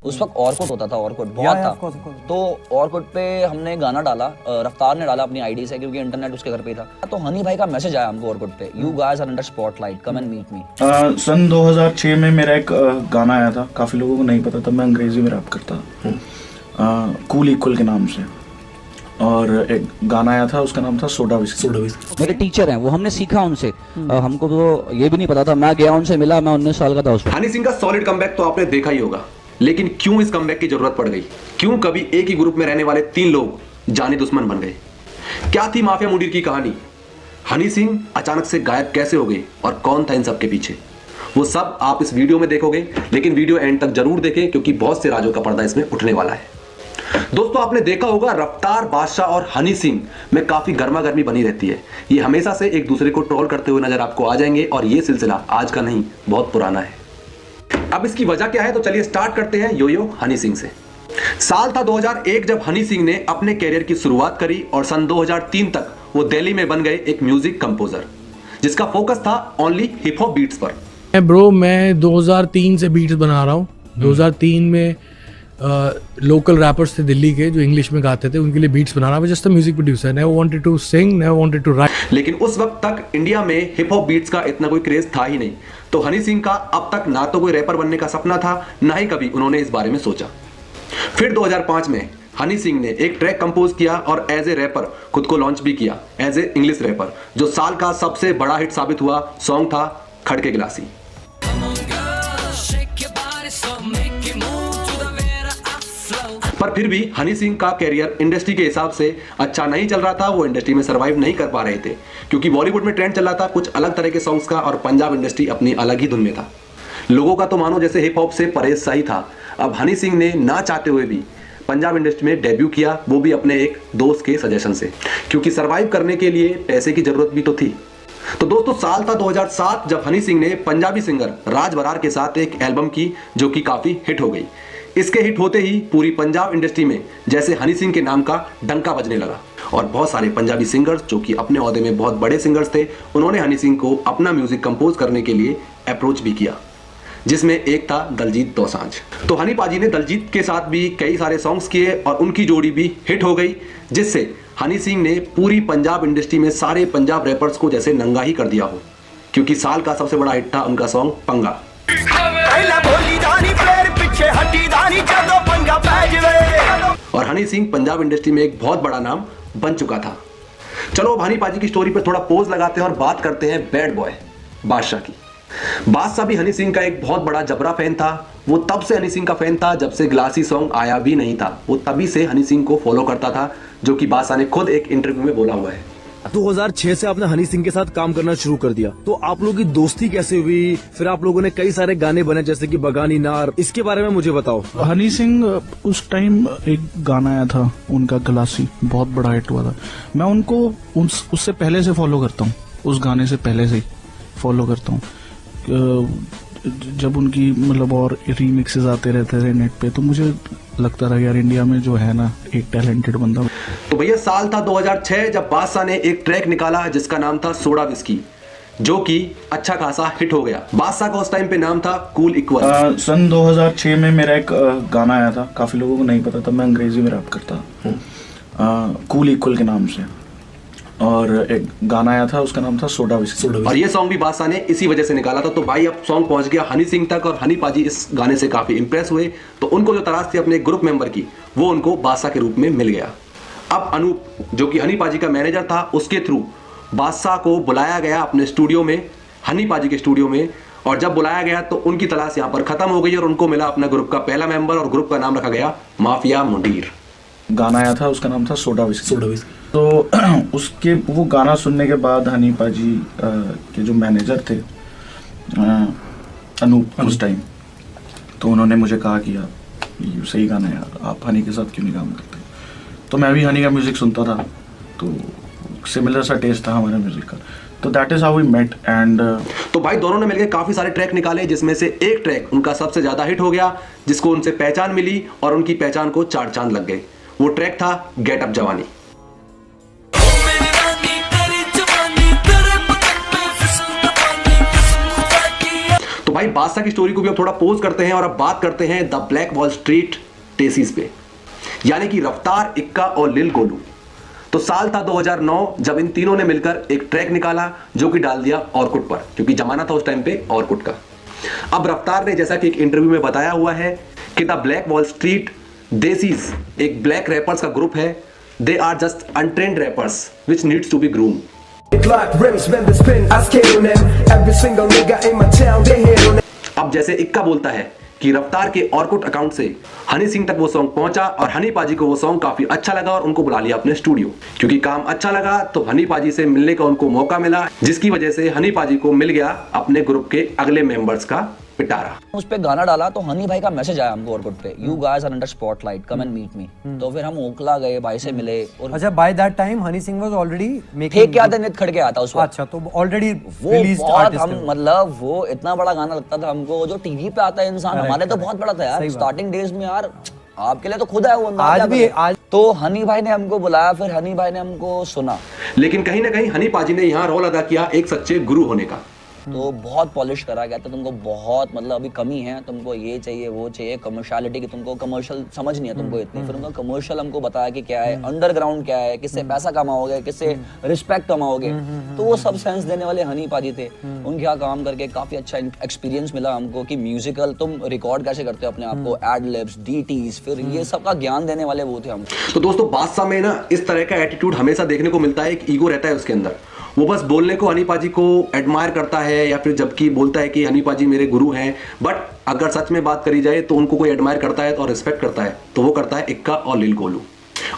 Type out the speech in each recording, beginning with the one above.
उस वक्त ऑर्कुट होता था, ऑर्कुट बहुत था। तो ऑर्कुट पे हमने गाना डाला, रफ्तार ने डाला अपनी आईडी से, क्योंकि इंटरनेट उसके घर पे था। तो हनी भाई का मैसेज आया हमको ऑर्कुट पे, you guys are under spotlight, come and meet me. सन 2006 में मेरा एक गाना आया था, काफ़ी लोगों को नहीं पता, तब मैं अंग्रेजी में रैप करता था, कूल इक्वल के नाम से। और एक गाना आया था, उसका नाम था सोडा विस्की। मेरे टीचर हैं, वो हमने सीखा उनसे। हमको तो ये भी नहीं पता था, मैं गया उनसे मिला, मैं 19 साल का था उस वक्त। हनी सिंह का सॉलिड कमबैक तो आपने देखा ही होगा, लेकिन क्यों इस कमबैक की जरूरत पड़ गई? क्यों कभी एक ही ग्रुप में रहने वाले 3 लोग जानी दुश्मन बन गए? क्या थी माफिया मुडीर की कहानी? हनी सिंह अचानक से गायब कैसे हो गए और कौन था इन सब के पीछे? वो सब आप इस वीडियो में देखोगे, लेकिन वीडियो एंड तक जरूर देखें, क्योंकि बहुत से राजों का पर्दा इसमें उठने वाला है। दोस्तों, आपने देखा होगा रफ्तार, बादशाह और हनी सिंह में काफी गर्मा गर्मी बनी रहती है। ये हमेशा से एक दूसरे को ट्रोल करते हुए नजर आपको आ जाएंगे, और ये सिलसिला आज का नहीं, बहुत पुराना है। अब इसकी वजह क्या है, तो चलिए स्टार्ट करते हैं यो हनी सिंह से। साल था 2001 जब हनी सिंह ने अपने कैरियर की शुरुआत करी, और सन 2003 तक वो दिल्ली में बन गए एक म्यूजिक कंपोजर, जिसका फोकस था ओनली हिप हॉप बीट्स पर। ब्रो, मैं 2003 से बीट्स बना रहा हूँ। 2003 में लोकल रैपर्स थे दिल्ली के जो इंग्लिश में गाते थे, उनके लिए बीट्स बना रहा था। Just a music producer, never wanted to sing, never wanted to write. लेकिन उस वक्त तक इंडिया में हिप हॉप बीट्स का इतना कोई क्रेज था ही नहीं। तो हनी सिंह का अब तक ना तो कोई रैपर बनने का सपना था, ना ही कभी उन्होंने इस बारे में सोचा। फिर 2005 में हनी सिंह ने एक ट्रैक कंपोज किया और एज ए रैपर खुद को लॉन्च भी किया, एज ए इंग्लिश रैपर, जो साल का सबसे बड़ा हिट साबित हुआ। सॉन्ग था खड़के गिलासी। पर फिर भी हनी सिंह का कैरियर इंडस्ट्री के हिसाब से अच्छा नहीं चल रहा था। वो इंडस्ट्री में सरवाइव नहीं कर पा रहे थे, क्योंकि बॉलीवुड में ट्रेंड चल रहा था कुछ अलग तरह के सॉन्ग्स का, और पंजाब इंडस्ट्री अपनी अलग ही धुन में था। लोगों का तो मानो जैसे हिप हॉप से परहेज सा ही था। अब हनी सिंह ने ना चाहते हुए भी पंजाब इंडस्ट्री में डेब्यू किया, वो भी अपने एक दोस्त के सजेशन से, क्योंकि सरवाइव करने के लिए पैसे की जरूरत भी तो थी। तो दोस्तों, साल था 2007 जब हनी सिंह ने पंजाबी सिंगर राज बरार के साथ एक एल्बम की, जो कि काफी हिट हो गई। इसके हिट होते ही पूरी पंजाब इंडस्ट्री में जैसे हनी सिंह के नाम का डंका बजने लगा, और बहुत सारे पंजाबी सिंगर्स जो कि अपने ओहदे में बहुत बड़े सिंगर्स थे, उन्होंने हनी सिंह को अपना म्यूजिक कंपोज करने के लिए अप्रोच भी किया, जिसमें एक था दलजीत दोसांझ। तो हनी पाजी ने दलजीत के साथ भी कई सारे सॉन्ग्स किए, और उनकी जोड़ी भी हिट हो गई, जिससे हनी सिंह ने पूरी पंजाब इंडस्ट्री में सारे पंजाब रैपर्स को जैसे नंगा ही कर दिया हो, क्योंकि साल का सबसे बड़ा हिट था उनका सॉन्ग पंगा। और हनी सिंह पंजाब इंडस्ट्री में एक बहुत बड़ा नाम बन चुका था। चलो अब हनी पाजी की स्टोरी पर थोड़ा पोज लगाते हैं और बात करते हैं बैड बॉय बादशाह की। बादशाह भी हनी सिंह का एक बहुत बड़ा जबरा फैन था। वो तब से हनी सिंह का फैन था जब से ग्लासी सॉन्ग आया भी नहीं था। वो तभी से हनी सिंह को फॉलो करता था, जो कि बादशाह ने खुद एक इंटरव्यू में बोला हुआ है। 2006 से आपने हनी सिंह के साथ काम करना शुरू कर दिया, तो आप लोगों की दोस्ती कैसे हुई? फिर आप लोगों ने कई सारे गाने बने, जैसे कि बगानी नार, इसके बारे में मुझे बताओ। हनी सिंह, उस टाइम एक गाना आया था उनका गलासी, बहुत बड़ा हिट हुआ था। मैं उनको उससे पहले से फॉलो करता हूँ, उस गाने से पहले से ही फॉलो करता हूँ। जब उनकी मतलब और रीमिक्सेस आते रहते थे नेट पे, तो मुझे लगता रहा यार इंडिया में जो है ना एक टैलेंटेड बंदा। तो भैया साल था 2006 जब बादशाह ने एक ट्रैक निकाला जिसका नाम था सोडा विस्की, जो कि अच्छा खासा हिट हो गया। बादशाह का उस टाइम पे नाम था कूल इक्वल। सन 2006 में मेरा एक गाना आया था, काफी लोगों को नहीं पता, तब मैं अंग्रेजी में रैप करता, कूल इक्वल के नाम से। और एक गाना आया था, उसका नाम था सोडा विस्की। और ये सॉन्ग भी बादशाह ने इसी वजह से निकाला था। तो भाई अब सॉन्ग पहुंच गया हनी सिंह तक, और हनी पाजी इस गाने से काफी इंप्रेस हुए। तो उनको जो तलाश थी अपने ग्रुप मेंबर की, वो उनको बादशाह के रूप में मिल गया। अब अनूप, जो कि हनी पाजी का मैनेजर था, उसके थ्रू बादशाह को बुलाया गया अपने स्टूडियो में, हनी पाजी के स्टूडियो में। और जब बुलाया गया तो उनकी तलाश यहाँ पर खत्म हो गई, और उनको मिला अपना ग्रुप का पहला मेंबर, और ग्रुप का नाम रखा गया माफिया मुंडीर। गाना आया था, उसका नाम था सोडा विस्की। तो उसके वो गाना सुनने के बाद हनी पाजी के जो मैनेजर थे अनूप उस टाइम, तो उन्होंने मुझे कहा कि यार ये सही गाना है यार, आप हनी के साथ क्यों नहीं काम करते? तो मैं भी हनी का म्यूज़िक सुनता था, तो सिमिलर सा टेस्ट था हमारे म्यूज़िक का। तो that is how we met. And तो भाई दोनों ने मिलकर काफी सारे ट्रैक निकाले, जिसमें से एक ट्रैक उनका सबसे ज्यादा हिट हो गया, जिसको उनसे पहचान मिली, और उनकी पहचान को 4 चांद लग गए। वो ट्रैक था गेट अप जवानी। तो भाई बादशाह की स्टोरी को भी अब थोड़ा पोज करते हैं और अब बात करते हैं द ब्लैक वॉल स्ट्रीट टेसीज पे, यानी कि रफ्तार, इक्का और लिल गोलू। तो साल था 2009 जब इन तीनों ने मिलकर एक ट्रैक निकाला जो कि डाल दिया ऑर्कुट पर, क्योंकि जमाना था उस टाइम पे ऑर्कुट का। अब रफ्तार ने जैसा कि एक इंटरव्यू में बताया हुआ है कि the Black Wall Street Desis एक ब्लैक रैपर्स का ग्रुप है। They are just untrained rappers which needs to be groom. अब जैसे इक्का बोलता है कि रफ्तार के ऑर्कुट अकाउंट से हनी सिंह तक वो सॉन्ग पहुंचा और हनी पाजी को वो सॉन्ग काफी अच्छा लगा और उनको बुला लिया अपने स्टूडियो। क्योंकि काम अच्छा लगा तो हनी पाजी से मिलने का उनको मौका मिला, जिसकी वजह से हनी पाजी को मिल गया अपने ग्रुप के अगले मेंबर्स का पिटारा। उस पे गाना डाला तो हनी भाई का मैसेज आया हमको ऑर्कुट पे, you guys are under spotlight, come and meet me. तो फिर हम ओखला गए, भाई से मिले। और अच्छा, by that time Honey Singh was already थे मेकिंग क्या दिन खड़के आता उस वक्त। अच्छा, तो ऑलरेडी वो रिलीज्ड बहुत आर्टिस्ट हम मतलब वो इतना बड़ा गाना लगता था हमको, जो टीवी पे आता है इंसान, हमारे तो बहुत बड़ा था यार स्टार्टिंग डेज में यार। आपके लिए तो खुद है वो आज भी। आज तो हनी भाई ने हमको बुलाया, फिर हनी भाई ने हमको सुना। लेकिन कहीं ना कहीं हनी पाजी ने यहाँ रोल अदा किया एक सच्चे गुरु होने का। तो बहुत पॉलिश करा गया था, तुमको बहुत मतलब अभी कमी है, तुमको ये चाहिए वो चाहिए, कमर्शियलिटी की तुमको कमर्शियल समझ नहीं है तुमको इतनी। फिर उनको कमर्शियल हमको बताया कि क्या है अंडरग्राउंड, क्या है, किससे पैसा कमाओगे, किससे रिस्पेक्ट कमाओगे। तो वो सब सेंस देने वाले हनी पाजी थे। उनके यहाँ काम करके काफी अच्छा एक्सपीरियंस मिला हमको कि म्यूजिकल तुम रिकॉर्ड कैसे करते हो अपने आप को, एड लिप्स, डीटीज, फिर ये सब का ज्ञान देने वाले वो थे हमको। तो दोस्तों बादशाह में ना इस तरह का एटीट्यूड हमेशा देखने को मिलता है, एक ईगो रहता है उसके अंदर। वो बस बोलने को हनी पाजी को एडमायर करता है या फिर जबकि बोलता है कि हनी पाजी मेरे गुरु हैं, बट अगर सच में बात करी जाए तो उनको कोई एडमायर करता है और रिस्पेक्ट करता है तो वो करता है इक्का और लिल गोलू।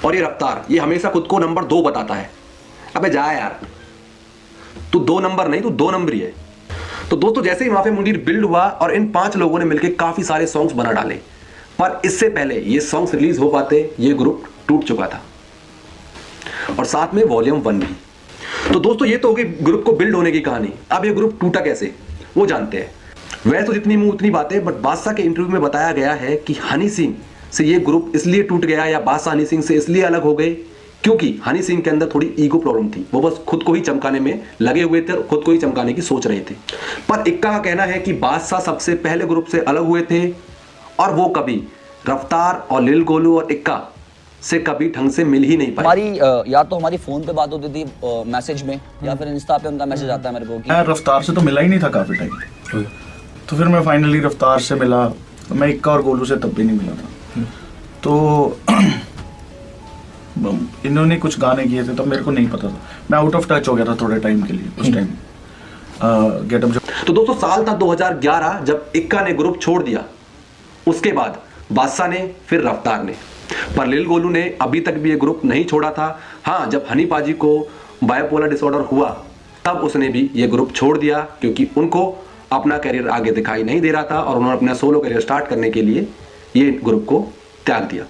और ये रफ्तार, ये हमेशा खुद को नंबर 2 बताता है। अबे जा यार, तू 2 नंबर नहीं, तू 2 नंबर ही है। तो दोस्तों जैसे ही माफिया मुंडीर बिल्ड हुआ और इन 5 लोगों ने मिलकर काफी सारे सॉन्ग्स बना डाले, पर इससे पहले ये सॉन्ग्स रिलीज हो पाते ये ग्रुप टूट चुका था, और साथ में वॉल्यूम 1 भी। तो दोस्तों ये तो होगी ग्रुप को बिल्ड होने की कहानी। अब ये ग्रुप टूटा कैसे वो जानते हैं। वैसे तो जितनी मुंह उतनी बातें, बट बादशाह के इंटरव्यू में बताया गया है कि हनी सिंह से ये ग्रुप इसलिए टूट गया या बादशाह हनी सिंह से इसलिए अलग हो गए क्योंकि हनी सिंह के अंदर थोड़ी ईगो प्रॉब्लम थी। वो बस खुद को ही चमकाने में लगे हुए थे और खुद को ही चमकाने की सोच रहे थे। पर इक्का का कहना है कि बादशाह सबसे पहले ग्रुप से अलग हुए थे और वो कभी रफ्तार और लिल गोलू और इक्का से कभी ढंग से मिल ही नहीं पाए। हमारी या तो हमारी फोन पे बात होती थी मैसेज में, या फिर इंस्टा पे उनका मैसेज आता है मेरे को कि मैं रफ्तार से तो मिला ही नहीं था काफी टाइम। तो फिर मैं फाइनली रफ्तार से मिला, तो मैं इक्का और गोलू से तब भी नहीं मिला था। तो इन्होंने कुछ गाने किए थे तब मेरे को नहीं पता था, मैं आउट ऑफ टच हो गया था थोड़े टाइम के लिए उस टाइम गेटअप। तो दोस्तों साल था 2011 जब इक्का ने ग्रुप छोड़ दिया, उसके बाद बादशाह ने, फिर रफ्तार ने। पर लिल गोलू ने अभी तक भी ये ग्रुप नहीं छोड़ा था। हाँ, जब हनी पाजी को बायोपोलर डिसऑर्डर हुआ तब उसने भी ये ग्रुप छोड़ दिया, क्योंकि उनको अपना करियर आगे दिखाई नहीं दे रहा था और उन्होंने अपना सोलो करियर स्टार्ट करने के लिए ये ग्रुप को त्याग दिया।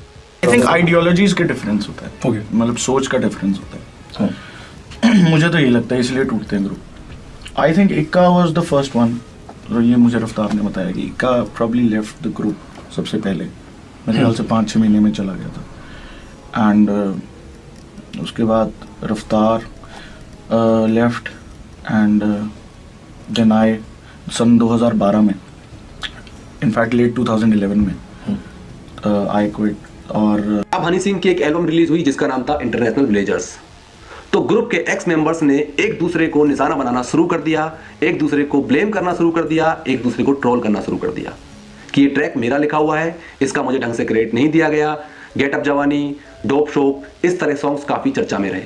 आई थिंक आइडियोलॉजीज के डिफरेंस होता है, मतलब सोच का डिफरेंस होता है। मुझे तो ये लगता है इसलिए टूटते हैं ग्रुप। आई थिंक इक्का वाज द फर्स्ट वन, और ये मुझे रफ्तार ने बताया कि इक्का प्रॉब्ली लेफ्ट द ग्रुप सबसे पहले, मेरे ख्याल से 5-6 महीने में चला गया था। एंड उसके बाद रफ्तार लेफ्ट एंड देन आई सन 2012 में, इनफैक्ट लेट 2011 में आई क्विट। और अब हनी सिंह की एक एल्बम रिलीज हुई जिसका नाम था इंटरनेशनल विलेजर्स। तो ग्रुप के एक्स मेंबर्स ने एक दूसरे को निशाना बनाना शुरू कर दिया, एक दूसरे को ब्लेम करना शुरू कर दिया, एक दूसरे को ट्रोल करना शुरू कर दिया कि ये ट्रैक मेरा लिखा हुआ है, इसका मुझे ढंग से क्रेडिट नहीं दिया गया। गेट अप जवानी, डोप शोप, इस तरह सॉन्ग्स काफी चर्चा में रहे,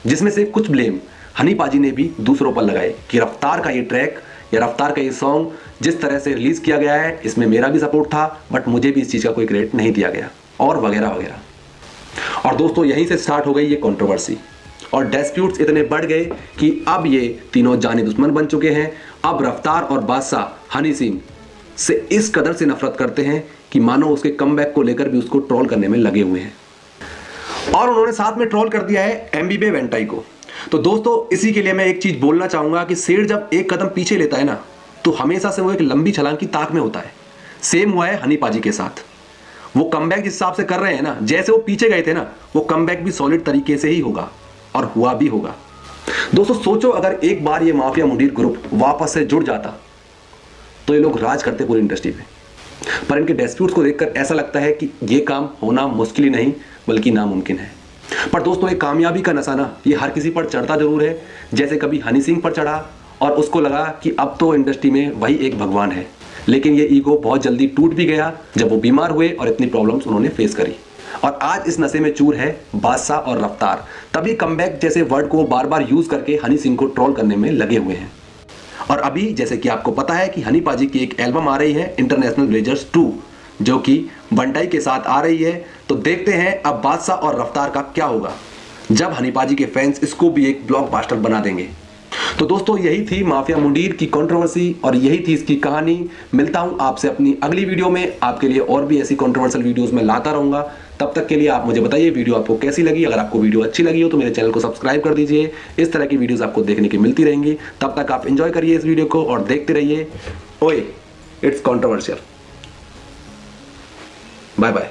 जिसमें से कुछ ब्लेम हनी पाजी ने भी दूसरों पर लगाए कि रफ्तार का ये ट्रैक या रफ्तार का ये सॉन्ग जिस तरह से रिलीज किया गया है इसमें मेरा भी सपोर्ट था, बट मुझे भी इस चीज का कोई क्रेडिट नहीं दिया गया, और वगैरह वगैरह। और दोस्तों यहीं से स्टार्ट हो गई ये कंट्रोवर्सी और डिस्प्यूट्स इतने बढ़ गए कि अब ये तीनों जानी दुश्मन बन चुके हैं। अब रफ्तार और बादशाह हनी सिंह से इस कदर से नफरत करते हैं कि मानो उसके कमबैक को लेकर भी उसको ट्रोल करने में लगे हुए हैं, और उन्होंने साथ में ट्रोल कर दिया है एमबीबे वेंटाई को। तो दोस्तों इसी के लिए मैं एक चीज बोलना चाहूंगा कि शेर जब एक कदम पीछे लेता है ना, तो हमेशा से वो एक लंबी छलांग की ताक में होता है। सेम हुआ है हनी पाजी के साथ। वो कमबैक जिस हिसाब से कर रहे हैं ना, जैसे वो पीछे गए थे ना, वो कमबैक भी सॉलिड तरीके से ही होगा और हुआ भी होगा। दोस्तों सोचो अगर एक बार ये माफिया मुंडीर ग्रुप वापस से जुड़ जाता तो तो ये लोग राज करते पूरी इंडस्ट्री पे। पर इनके डिस्प्यूट्स को देखकर ऐसा लगता है कि ये काम होना मुश्किल ही नहीं बल्कि नामुमकिन है। पर दोस्तों, एक कामयाबी का नशा ना ये हर किसी पर चढ़ता जरूर है। जैसे कभी हनी सिंह पर चढ़ा और उसको लगा कि अब तो इंडस्ट्री में वही एक भगवान है, लेकिन ये ईगो बहुत जल्दी टूट भी गया जब वो बीमार हुए और इतनी प्रॉब्लम्स उन्होंने फेस करी। और आज इस नशे में चूर है बादशाह और रफ्तार। तभी कमबैक जैसे वर्ड को बार बार यूज करके हनी सिंह को ट्रोल करने में लगे हुए हैं। और अभी जैसे कि आपको पता है कि हनी पाजी की एक एल्बम आ रही है इंटरनेशनल ब्लेजर्स 2, जो कि बंटाई के साथ आ रही है। तो देखते हैं अब बादशाह और रफ्तार का क्या होगा जब हनी पाजी के फैंस इसको भी एक ब्लॉकबस्टर बना देंगे। तो दोस्तों, यही थी माफिया मुंडीर की कंट्रोवर्सी और यही थी इसकी कहानी। मिलता हूं आपसे अपनी अगली वीडियो में। आपके लिए और भी ऐसी कंट्रोवर्शियल वीडियोस में लाता रहूंगा। तब तक के लिए आप मुझे बताइए वीडियो आपको कैसी लगी। अगर आपको वीडियो अच्छी लगी हो तो मेरे चैनल को सब्सक्राइब कर दीजिए। इस तरह की वीडियोस आपको देखने की मिलती रहेंगी। तब तक आप एंजॉय करिए इस वीडियो को और देखते रहिए ओए इट्स कंट्रोवर्शियल। Bye bye.